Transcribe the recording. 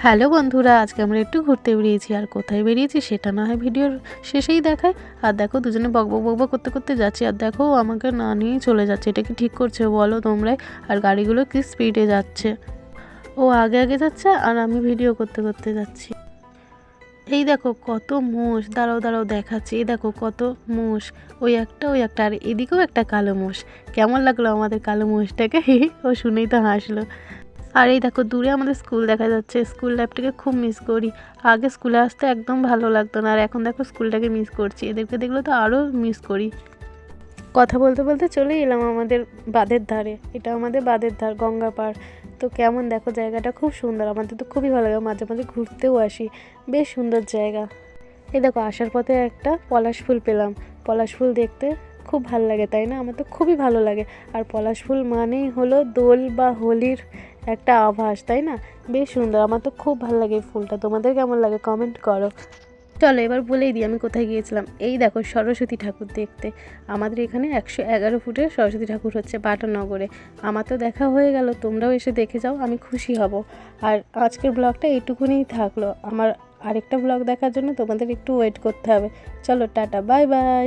Hello বন্ধুরা, আজকে আমরা একটু ঘুরতে বেরিয়েছি। আর কোথায় বেরিয়েছি সেটা না হয় ভিডিওর শেষেই দেখায়। আর দেখো দুজনে বকবক বকবক করতে করতে যাচ্ছি, আর দেখো ও আমাকে না নিয়েই চলে যাচ্ছে। এটা কি ঠিক করছে বলো তোমরাই? আর গাড়িগুলো কি স্পিডে যাচ্ছে, ও আগে আগে যাচ্ছে আর আমি ভিডিও করতে করতে যাচ্ছি। এই দেখো কত মোষ, দাঁড়াও দাঁড়াও দেখাচ্ছি। এই দেখো কত মোষ, ওই একটা আর এদিকেও একটা কালো মোষ। কেমন লাগলো আমাদের কালো মোষটাকে? ও শুনেই তো হাসলো। আর এই দেখো দূরে আমাদের স্কুল দেখা যাচ্ছে। স্কুল লাইফটাকে খুব মিস করি। আগে স্কুলে আসতে একদম ভালো লাগতো না, আর এখন দেখো স্কুলটাকে মিস করছি। এদেরকে দেখলে তো আরও মিস করি। কথা বলতে বলতে চলে এলাম আমাদের বাঁধের ধারে। এটা আমাদের বাঁধের ধার, গঙ্গা পাড়। তো কেমন দেখো, জায়গাটা খুব সুন্দর, আমাদের তো খুবই ভালো লাগে। মাঝে মাঝে ঘুরতেও আসি, বেশ সুন্দর জায়গা। এই দেখো আসার পথে একটা পলাশ ফুল পেলাম। পলাশ ফুল দেখতে খুব ভালো লাগে, তাই না? আমার তো খুবই ভালো লাগে। আর পলাশ ফুল মানেই হলো দোল বা হোলির একটা আভাস, তাই না? বেশ সুন্দর, আমার তো খুব ভালো লাগে এই ফুলটা। তোমাদের কেমন লাগে কমেন্ট করো। চলো এবার বলেই দিই আমি কোথায় গিয়েছিলাম। এই দেখো সরস্বতী ঠাকুর দেখতে। আমাদের এখানে 111 ফুটের সরস্বতী ঠাকুর হচ্ছে পাটানগরে। আমার তো দেখা হয়ে গেল, তোমরাও এসে দেখে যাও, আমি খুশি হব। আর আজকের ব্লগটা এইটুকুনিই থাকলো। আমার আরেকটা ব্লগ দেখার জন্য তোমাদের একটু ওয়েট করতে হবে। চলো টাটা, বাই বাই।